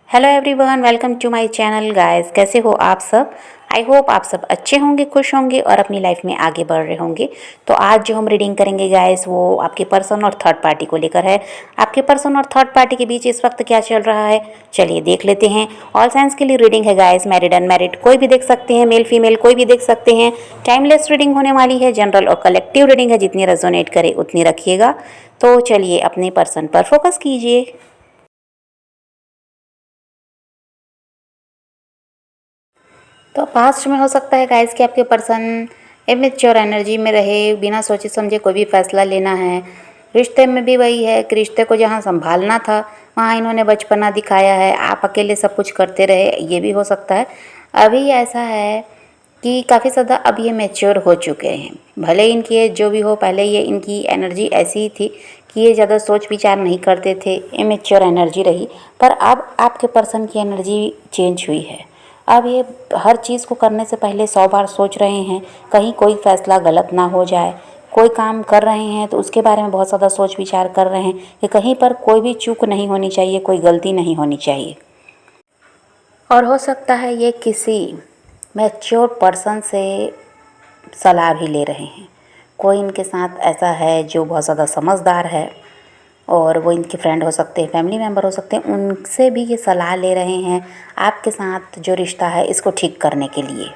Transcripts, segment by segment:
Hello everyone, welcome to my channel guys. कैसे हो आप सब? आई होप आप सब अच्छे होंगे, खुश होंगे और अपनी लाइफ में आगे बढ़ रहे होंगे। तो आज जो हम रीडिंग करेंगे गाइस, वो आपके पर्सन और थर्ड पार्टी को लेकर है। आपके पर्सन और थर्ड पार्टी के बीच इस वक्त क्या चल रहा है, चलिए देख लेते हैं। ऑल साइंस के लिए रीडिंग है गाइस, मैरिड अनमैरिड कोई भी देख सकते हैं, मेल फीमेल कोई भी देख सकते हैं। टाइमलेस रीडिंग होने वाली है, जनरल और कलेक्टिव रीडिंग है, जितनी रेजोनेट करे उतनी रखिएगा। तो चलिए अपने पर्सन पर फोकस कीजिए। तो पास्ट में हो सकता है गाइस कि आपके पर्सन इमेच्योर एनर्जी में रहे, बिना सोचे समझे कोई भी फैसला लेना है। रिश्ते में भी वही है कि रिश्ते को जहाँ संभालना था वहाँ इन्होंने बचपना दिखाया है, आप अकेले सब कुछ करते रहे, ये भी हो सकता है। अभी ऐसा है कि काफ़ी ज़्यादा अब ये मैच्योर हो चुके हैं। भले इनकी एज जो भी हो, पहले ये इनकी एनर्जी ऐसी ही थी कि ये ज़्यादा सोच विचार नहीं करते थे, इमेच्योर एनर्जी रही। पर अब आपके पर्सन की एनर्जी चेंज हुई है। अब ये हर चीज़ को करने से पहले 100 बार सोच रहे हैं, कहीं कोई फैसला गलत ना हो जाए। कोई काम कर रहे हैं तो उसके बारे में बहुत ज़्यादा सोच विचार कर रहे हैं कि कहीं पर कोई भी चूक नहीं होनी चाहिए, कोई गलती नहीं होनी चाहिए। और हो सकता है ये किसी मैच्योर पर्सन से सलाह भी ले रहे हैं। कोई इनके साथ ऐसा है जो बहुत ज़्यादा समझदार है, और वो इनके फ्रेंड हो सकते हैं, फैमिली मेम्बर हो सकते हैं, उनसे भी ये सलाह ले रहे हैं आपके साथ जो रिश्ता है इसको ठीक करने के लिए।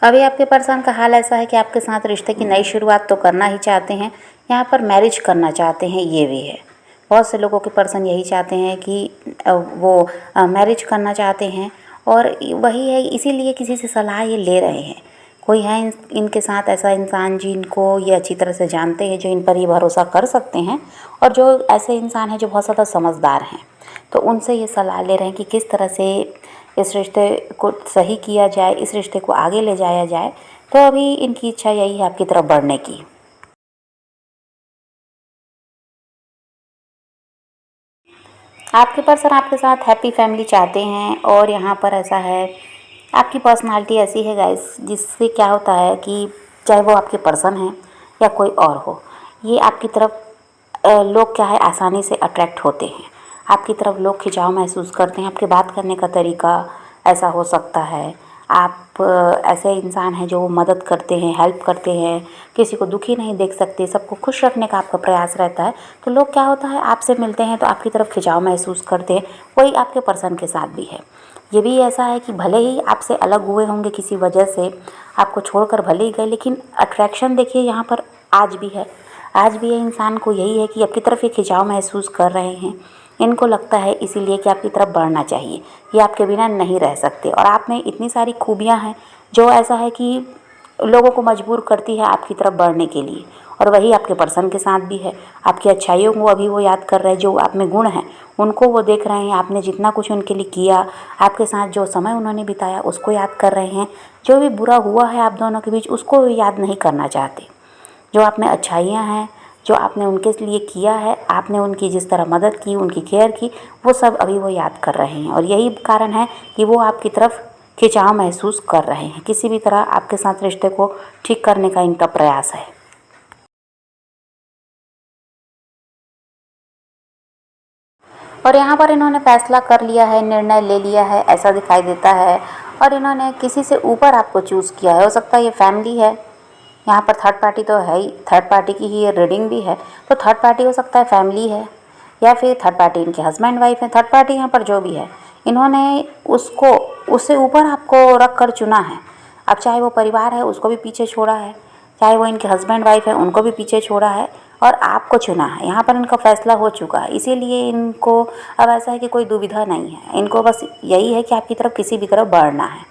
अभी आपके पर्सन का हाल ऐसा है कि आपके साथ रिश्ते की नई शुरुआत तो करना ही चाहते हैं, यहाँ पर मैरिज करना चाहते हैं, ये भी है। बहुत से लोगों के पर्सन यही चाहते हैं कि वो मैरिज करना चाहते हैं, और वही है, इसीलिए किसी से सलाह ये ले रहे हैं। कोई है इनके साथ ऐसा इंसान जिनको ये अच्छी तरह से जानते हैं, जो इन पर ये भरोसा कर सकते हैं, और जो ऐसे इंसान हैं जो बहुत ज़्यादा समझदार हैं। तो उनसे ये सलाह ले रहे हैं कि किस तरह से इस रिश्ते को सही किया जाए, इस रिश्ते को आगे ले जाया जाए। तो अभी इनकी इच्छा यही है आपकी तरफ बढ़ने की। आपके पर्सन आपके साथ हैप्पी फैमिली चाहते हैं, और यहाँ पर ऐसा है आपकी पर्सनालिटी ऐसी है गाइस, जिससे क्या होता है कि चाहे वो आपके पर्सन हैं या कोई और हो, ये आपकी तरफ लोग क्या है आसानी से अट्रैक्ट होते हैं। आपकी तरफ लोग खिंचाव महसूस करते हैं। आपके बात करने का तरीका ऐसा हो सकता है। आप ऐसे इंसान हैं जो मदद करते हैं, हेल्प करते हैं, किसी को दुखी नहीं देख सकते, सबको खुश रखने का आपका प्रयास रहता है। तो लोग क्या होता है आपसे मिलते हैं तो आपकी तरफ खिंचाव महसूस करते हैं। वही आपके पर्सन के साथ भी है। ये भी ऐसा है कि भले ही आपसे अलग हुए होंगे किसी वजह से, आपको छोड़कर भले ही गए, लेकिन अट्रैक्शन देखिए यहाँ पर आज भी है। आज भी ये इंसान को यही है कि आपकी तरफ ये खिंचाव महसूस कर रहे हैं। इनको लगता है इसीलिए कि आपकी तरफ बढ़ना चाहिए, ये आपके बिना नहीं रह सकते। और आप में इतनी सारी खूबियाँ हैं जो ऐसा है कि लोगों को मजबूर करती है आपकी तरफ बढ़ने के लिए। और वही आपके पर्सन के साथ भी है। आपकी अच्छाइयों को अभी वो याद कर रहे हैं, जो आप में गुण हैं उनको वो देख रहे हैं। आपने जितना कुछ उनके लिए किया, आपके साथ जो समय उन्होंने बिताया उसको याद कर रहे हैं। जो भी बुरा हुआ है आप दोनों के बीच उसको याद नहीं करना चाहते। जो आप में अच्छाइयाँ हैं, जो आपने उनके लिए किया है, आपने उनकी जिस तरह मदद की, उनकी केयर की, वो सब अभी वो याद कर रहे हैं। और यही कारण है कि वो आपकी तरफ खिंचाव महसूस कर रहे हैं। किसी भी तरह आपके साथ रिश्ते को ठीक करने का इनका प्रयास है। और यहाँ पर इन्होंने फैसला कर लिया है, निर्णय ले लिया है, ऐसा दिखाई देता है। और इन्होंने किसी से ऊपर आपको चूज़ किया है। हो सकता है ये फैमिली है, यहाँ पर थर्ड पार्टी तो है ही, थर्ड पार्टी की ही ये रीडिंग भी है। तो थर्ड पार्टी हो सकता है फैमिली है, या फिर थर्ड पार्टी इनके हस्बैंड वाइफ है। थर्ड पार्टी यहाँ पर जो भी है, इन्होंने उसको उससे ऊपर आपको रख कर चुना है। अब चाहे वो परिवार है उसको भी पीछे छोड़ा है, चाहे वो इनके हस्बैंड वाइफ है उनको भी पीछे छोड़ा है, और आपको चुना है। यहाँ पर इनका फैसला हो चुका है। इसीलिए इनको अब ऐसा है कि कोई दुविधा नहीं है। इनको बस यही है कि आपकी तरफ किसी भी तरफ बढ़ना है।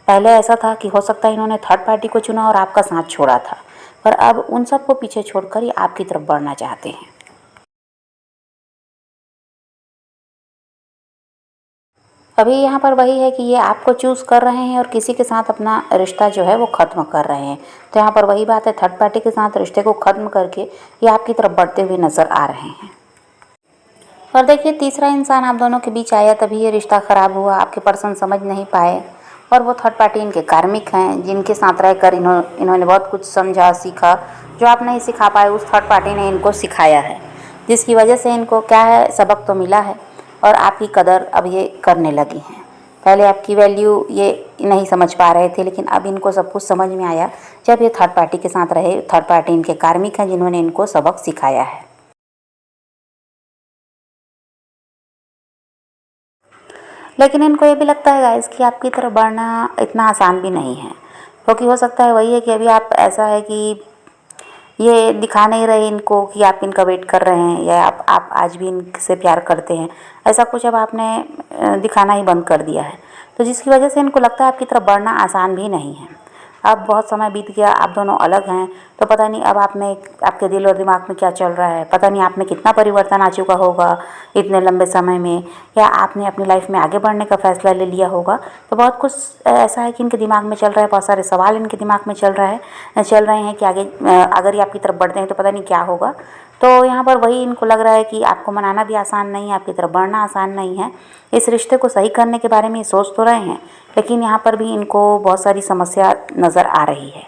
पहले ऐसा था कि हो सकता है इन्होंने थर्ड पार्टी को चुना और आपका साथ छोड़ा था, पर अब उन सबको पीछे छोड़कर ये आपकी तरफ बढ़ना चाहते हैं। अभी यहाँ पर वही है कि ये आपको चूज़ कर रहे हैं और किसी के साथ अपना रिश्ता जो है वो ख़त्म कर रहे हैं। तो यहाँ पर वही बात है, थर्ड पार्टी के साथ रिश्ते को ख़त्म करके ये आपकी तरफ बढ़ते हुए नज़र आ रहे हैं। और देखिए तीसरा इंसान आप दोनों के बीच आया, तभी ये रिश्ता ख़राब हुआ। आपके पर्सन समझ नहीं पाए, और वो थर्ड पार्टी इनके कार्मिक हैं, जिनके साथ रहकर इन्होंने बहुत कुछ समझा, सीखा। जो आप नहीं सिखा पाए उस थर्ड पार्टी ने इनको सिखाया है, जिसकी वजह से इनको क्या है सबक तो मिला है। और आपकी कदर अब ये करने लगी हैं। पहले आपकी वैल्यू ये नहीं समझ पा रहे थे, लेकिन अब इनको सब कुछ समझ में आया जब ये थर्ड पार्टी के साथ रहे। थर्ड पार्टी इनके कार्मिक हैं जिन्होंने इनको सबक सिखाया है। लेकिन इनको ये भी लगता है गाइस कि आपकी तरफ बढ़ना इतना आसान भी नहीं है, क्योंकि हो सकता है वही है कि अभी आप ऐसा है कि ये दिखा नहीं रहे इनको कि आप इनका वेट कर रहे हैं या आप आज भी इनसे प्यार करते हैं। ऐसा कुछ अब आपने दिखाना ही बंद कर दिया है, तो जिसकी वजह से इनको लगता है आपकी तरफ बढ़ना आसान भी नहीं है। अब बहुत समय बीत गया, आप दोनों अलग हैं, तो पता नहीं अब आप में आपके दिल और दिमाग में क्या चल रहा है। पता नहीं आप में कितना परिवर्तन आ चुका होगा इतने लंबे समय में, या आपने अपनी लाइफ में आगे बढ़ने का फैसला ले लिया होगा। तो बहुत कुछ ऐसा है कि इनके दिमाग में चल रहा है, बहुत सारे सवाल इनके दिमाग में चल रहे हैं कि आगे अगर ये आपकी तरफ बढ़ते हैं तो पता नहीं क्या होगा। तो यहाँ पर वही इनको लग रहा है कि आपको मनाना भी आसान नहीं है, आपकी तरफ बढ़ना आसान नहीं है। इस रिश्ते को सही करने के बारे में ये सोच तो रहे हैं, लेकिन यहाँ पर भी इनको बहुत सारी समस्या नज़र आ रही है।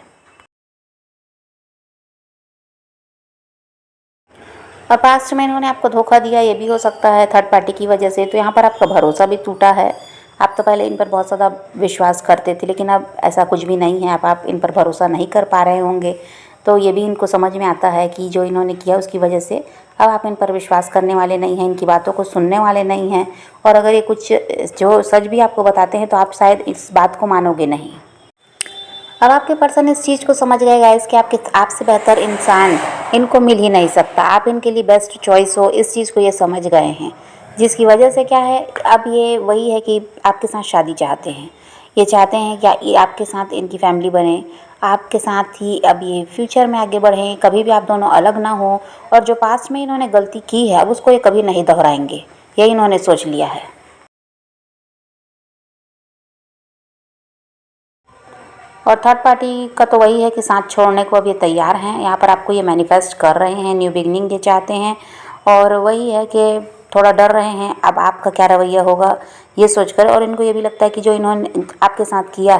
और पास्ट में इन्होंने आपको धोखा दिया, ये भी हो सकता है थर्ड पार्टी की वजह से। तो यहाँ पर आपका भरोसा भी टूटा है। आप तो पहले इन पर बहुत ज़्यादा विश्वास करते थे, लेकिन अब ऐसा कुछ भी नहीं है। अब आप इन पर भरोसा नहीं कर पा रहे होंगे, तो ये भी इनको समझ में आता है कि जो इन्होंने किया उसकी वजह से अब आप इन पर विश्वास करने वाले नहीं हैं, इनकी बातों को सुनने वाले नहीं हैं। और अगर ये कुछ जो सच भी आपको बताते हैं तो आप शायद इस बात को मानोगे नहीं। अब आपके पर्सन इस चीज़ को समझ गए गाइस कि आपसे बेहतर इंसान इनको मिल ही नहीं सकता, आप इनके लिए बेस्ट चॉइस हो, इस चीज़ को ये समझ गए हैं। जिसकी वजह से क्या है, अब ये वही है कि आपके साथ शादी चाहते हैं। ये चाहते हैं कि ये आपके साथ इनकी फैमिली बने, आपके साथ ही अब ये फ्यूचर में आगे बढ़ें, कभी भी आप दोनों अलग ना हो। और जो पास्ट में इन्होंने गलती की है अब उसको ये कभी नहीं दोहराएंगे, ये इन्होंने सोच लिया है। और थर्ड पार्टी का तो वही है कि साथ छोड़ने को अब ये तैयार हैं। यहाँ पर आपको ये मैनिफेस्ट कर रहे हैं, न्यू बिगनिंग ये चाहते हैं। और वही है कि थोड़ा डर रहे हैं अब आपका क्या रवैया होगा ये सोचकर। और इनको ये भी लगता है कि जो इन्होंने आपके साथ किया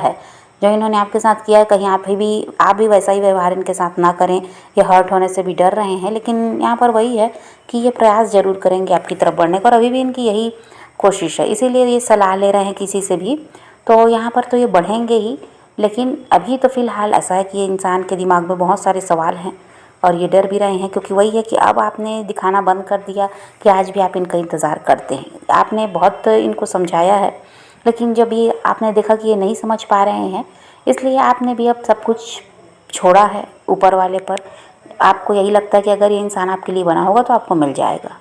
है, कहीं आप भी वैसा ही व्यवहार इनके साथ ना करें। ये हर्ट होने से भी डर रहे हैं, लेकिन यहाँ पर वही है कि ये प्रयास ज़रूर करेंगे आपकी तरफ बढ़ने का, और अभी भी इनकी यही कोशिश है। इसीलिए ये सलाह ले रहे हैं किसी से भी। तो यहाँ पर तो ये बढ़ेंगे ही, लेकिन अभी तो फ़िलहाल ऐसा है कि ये इंसान के दिमाग में बहुत सारे सवाल हैं और ये डर भी रहे हैं, क्योंकि वही है कि अब आपने दिखाना बंद कर दिया कि आज भी आप इनका इंतज़ार करते हैं। आपने बहुत इनको समझाया है, लेकिन जब ये आपने देखा कि ये नहीं समझ पा रहे हैं, इसलिए आपने भी अब सब कुछ छोड़ा है ऊपर वाले पर। आपको यही लगता है कि अगर ये इंसान आपके लिए बना होगा तो आपको मिल जाएगा।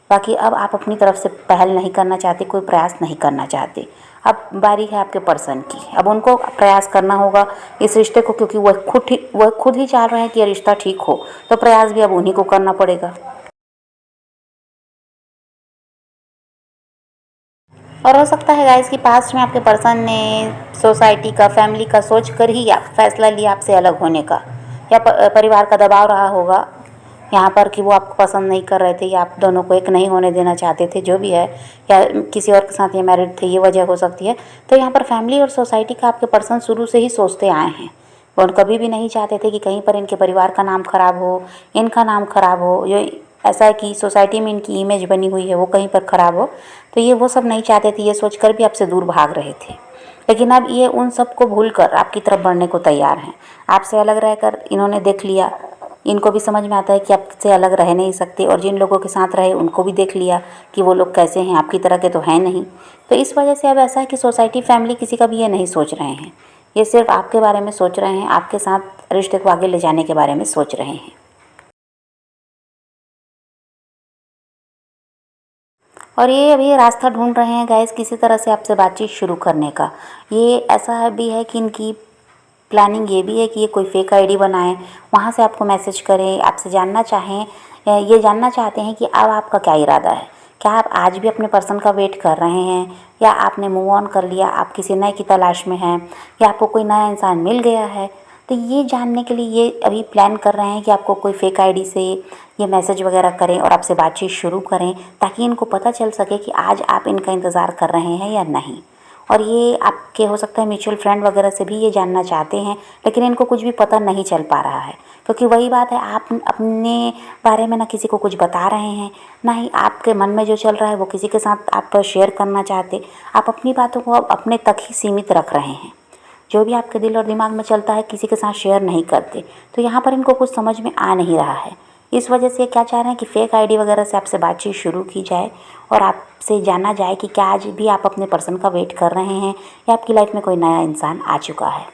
बाकी अब आप अपनी तरफ से पहल नहीं करना चाहते, कोई प्रयास नहीं करना चाहते। अब बारी है आपके पर्सन की, अब उनको प्रयास करना होगा इस रिश्ते को, क्योंकि वह खुद ही चाह रहे हैं कि यह रिश्ता ठीक हो, तो प्रयास भी अब उन्हीं को करना पड़ेगा। और हो सकता है गाइस कि पास्ट में आपके पर्सन ने सोसाइटी का, फैमिली का सोच कर ही आप फैसला लिया आपसे अलग होने का, या परिवार का दबाव रहा होगा यहाँ पर कि वो आपको पसंद नहीं कर रहे थे, या आप दोनों को एक नहीं होने देना चाहते थे, जो भी है, या किसी और के साथ ये मैरिड थे, ये वजह हो सकती है। तो यहाँ पर फैमिली और सोसाइटी का आपके पर्सन शुरू से ही सोचते आए हैं। वो कभी भी नहीं चाहते थे कि कहीं पर इनके परिवार का नाम खराब हो, इनका नाम खराब हो। ये ऐसा है कि सोसाइटी में इनकी इमेज बनी हुई है वो कहीं पर ख़राब हो, तो ये वो सब नहीं चाहते थे। ये सोचकर भी आपसे दूर भाग रहे थे, लेकिन अब ये उन सब को भूल कर आपकी तरफ बढ़ने को तैयार हैं। आपसे अलग रहकर इन्होंने देख लिया, इनको भी समझ में आता है कि आपसे अलग रह नहीं सकते, और जिन लोगों के साथ रहे उनको भी देख लिया कि वो लोग कैसे हैं, आपकी तरह के तो हैं नहीं। तो इस वजह से अब ऐसा है कि सोसाइटी, फैमिली किसी का भी ये नहीं सोच रहे हैं। ये सिर्फ आपके बारे में सोच रहे हैं, आपके साथ रिश्ते को आगे ले जाने के बारे में सोच रहे हैं। और ये अभी रास्ता ढूंढ रहे हैं गाइस किसी तरह से आपसे बातचीत शुरू करने का। ये ऐसा भी है कि इनकी प्लानिंग ये भी है कि ये कोई फेक आईडी बनाएं, वहाँ से आपको मैसेज करें, आपसे जानना चाहें, ये जानना चाहते हैं कि अब आपका क्या इरादा है। क्या आप आज भी अपने पर्सन का वेट कर रहे हैं, या आपने मूव ऑन कर लिया, आप किसी नए की तलाश में हैं, या आपको कोई नया इंसान मिल गया है। तो ये जानने के लिए ये अभी प्लान कर रहे हैं कि आपको कोई फेक आईडी से ये मैसेज वगैरह करें और आपसे बातचीत शुरू करें, ताकि इनको पता चल सके कि आज आप इनका इंतज़ार कर रहे हैं या नहीं। और ये आपके हो सकता है म्यूचुअल फ्रेंड वगैरह से भी ये जानना चाहते हैं, लेकिन इनको कुछ भी पता नहीं चल पा रहा है, क्योंकि वही बात है, आप अपने बारे में ना किसी को कुछ बता रहे हैं, ना ही आपके मन में जो चल रहा है वो किसी के साथ आप शेयर करना चाहते। आप अपनी बातों को अपने तक ही सीमित रख रहे हैं। जो भी आपके दिल और दिमाग में चलता है किसी के साथ शेयर नहीं करते। तो यहाँ पर इनको कुछ समझ में आ नहीं रहा है। इस वजह से क्या चाह रहे हैं कि फेक आईडी वगैरह से आपसे बातचीत शुरू की जाए और आपसे जाना जाए कि क्या आज भी आप अपने पर्सन का वेट कर रहे हैं या आपकी लाइफ में कोई नया इंसान आ चुका है।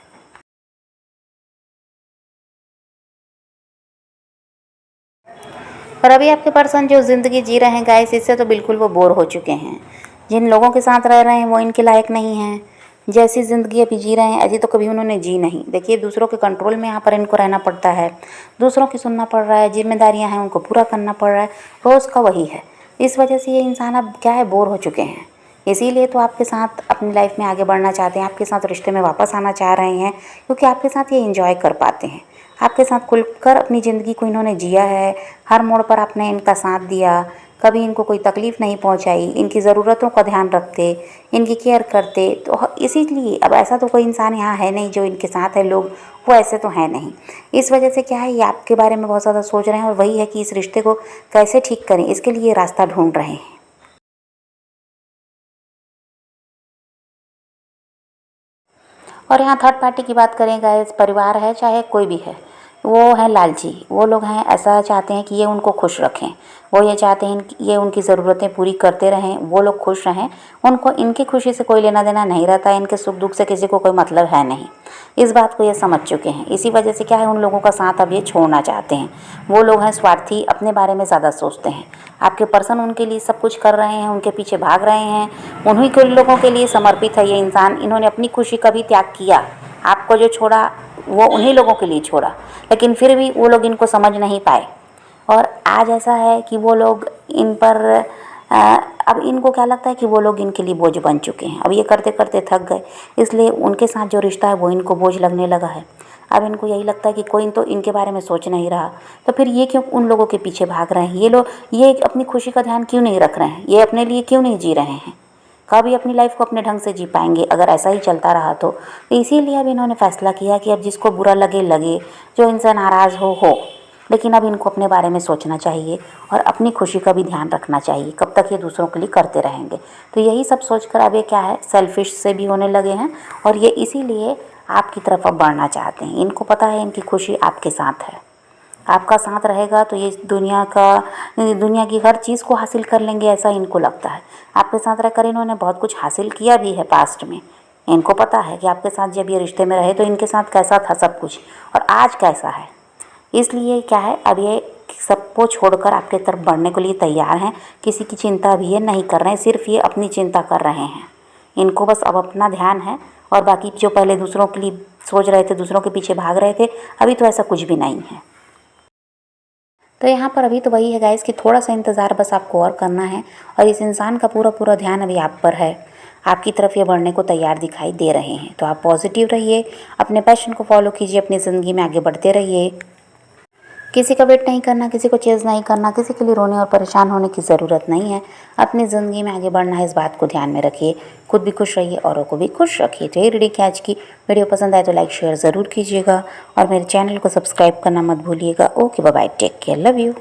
और अभी आपके पर्सन जो ज़िंदगी जी रहे हैं गाइस, इससे तो बिल्कुल वो बोर हो चुके हैं। जिन लोगों के साथ रह रहे हैं वो इनके लायक नहीं हैं। जैसी ज़िंदगी अभी जी रहे हैं ऐसी तो कभी उन्होंने जी नहीं। देखिए, दूसरों के कंट्रोल में यहाँ पर इनको रहना पड़ता है, दूसरों की सुनना पड़ रहा है, जिम्मेदारियाँ हैं उनको पूरा करना पड़ रहा है, रोज़ का वही है। इस वजह से ये इंसान अब क्या है, बोर हो चुके हैं। इसीलिए तो आपके साथ अपनी लाइफ में आगे बढ़ना चाहते हैं, आपके साथ रिश्ते में वापस आना चाह रहे हैं, क्योंकि आपके साथ ये एंजॉय कर पाते हैं। आपके साथ खुलकर अपनी ज़िंदगी को इन्होंने जिया है। हर मोड़ पर आपने इनका साथ दिया, कभी इनको कोई तकलीफ़ नहीं पहुंचाई, इनकी ज़रूरतों का ध्यान रखते, इनकी केयर करते। तो इसीलिए अब ऐसा तो कोई इंसान यहाँ है नहीं जो इनके साथ है, लोग वो ऐसे तो हैं नहीं। इस वजह से क्या है, ये आपके बारे में बहुत ज़्यादा सोच रहे हैं और वही है कि इस रिश्ते को कैसे ठीक करें, इसके लिए रास्ता ढूंढ रहे हैं। और यहाँ थर्ड पार्टी की बात करें गाइस, परिवार है चाहे कोई भी है, वो है लालची। वो लोग हैं ऐसा चाहते हैं कि ये उनको खुश रखें। वो ये चाहते हैं कि ये उनकी ज़रूरतें पूरी करते रहें, वो लोग खुश रहें। उनको इनकी खुशी से कोई लेना देना नहीं रहता है, इनके सुख दुख से किसी को कोई मतलब है नहीं। इस बात को ये समझ चुके हैं। इसी वजह से क्या है, उन लोगों का साथ अब ये छोड़ना चाहते हैं। वो लोग हैं स्वार्थी, अपने बारे में ज़्यादा सोचते हैं। आपके पर्सन उनके लिए सब कुछ कर रहे हैं, उनके पीछे भाग रहे हैं, उन्हीं के लोगों के लिए समर्पित है ये इंसान। इन्होंने अपनी खुशी का भी त्याग किया। आपको जो छोड़ा वो उन्हीं लोगों के लिए छोड़ा, लेकिन फिर भी वो लोग इनको समझ नहीं पाए। और आज ऐसा है कि वो लोग इन पर अब इनको क्या लगता है कि वो लोग इनके लिए बोझ बन चुके हैं। अब ये करते करते थक गए, इसलिए उनके साथ जो रिश्ता है वो इनको बोझ लगने लगा है। अब इनको यही लगता है कि कोई तो इनके बारे में सोच नहीं रहा, तो फिर ये क्यों उन लोगों के पीछे भाग रहे हैं। ये लोग ये अपनी खुशी का ध्यान क्यों नहीं रख रहे हैं, ये अपने लिए क्यों नहीं जी रहे हैं। कभी अपनी लाइफ को अपने ढंग से जी पाएंगे अगर ऐसा ही चलता रहा तो। इसीलिए अब इन्होंने फैसला किया कि अब जिसको बुरा लगे लगे, जो इनसे नाराज़ हो, लेकिन अब इनको अपने बारे में सोचना चाहिए और अपनी खुशी का भी ध्यान रखना चाहिए। कब तक ये दूसरों के लिए करते रहेंगे। तो यही सब सोचकर अब ये क्या है, सेल्फिश से भी होने लगे हैं और ये इसीलिए आपकी तरफ अब बढ़ना चाहते हैं। इनको पता है इनकी खुशी आपके साथ है। आपका साथ रहेगा तो ये दुनिया की हर चीज़ को हासिल कर लेंगे, ऐसा इनको लगता है। आपके साथ रहकर इन्होंने बहुत कुछ हासिल किया भी है पास्ट में। इनको पता है कि आपके साथ जब ये रिश्ते में रहे तो इनके साथ कैसा था सब कुछ और आज कैसा है। इसलिए क्या है, अब ये सबको छोड़कर आपके तरफ बढ़ने के लिए तैयार हैं। किसी की चिंता भी ये नहीं कर रहे हैं, सिर्फ ये अपनी चिंता कर रहे हैं। इनको बस अब अपना ध्यान है और बाकी जो पहले दूसरों के लिए सोच रहे थे, दूसरों के पीछे भाग रहे थे, अभी तो ऐसा कुछ भी नहीं है। तो यहाँ पर अभी तो वही है गाइस कि थोड़ा सा इंतज़ार बस आपको और करना है और इस इंसान का पूरा पूरा ध्यान अभी आप पर है। आपकी तरफ ये बढ़ने को तैयार दिखाई दे रहे हैं। तो आप पॉजिटिव रहिए, अपने पैशन को फॉलो कीजिए, अपनी ज़िंदगी में आगे बढ़ते रहिए। किसी का वेट नहीं करना, किसी को चेज़ नहीं करना, किसी के लिए रोने और परेशान होने की ज़रूरत नहीं है। अपनी ज़िंदगी में आगे बढ़ना है, इस बात को ध्यान में रखिए। खुद भी खुश रहिए, औरों को भी खुश रखिए। तो ये रीडिंग की आज की वीडियो पसंद आए तो लाइक शेयर ज़रूर कीजिएगा और मेरे चैनल को सब्सक्राइब करना मत भूलिएगा। Okay, bye bye, take care, love you.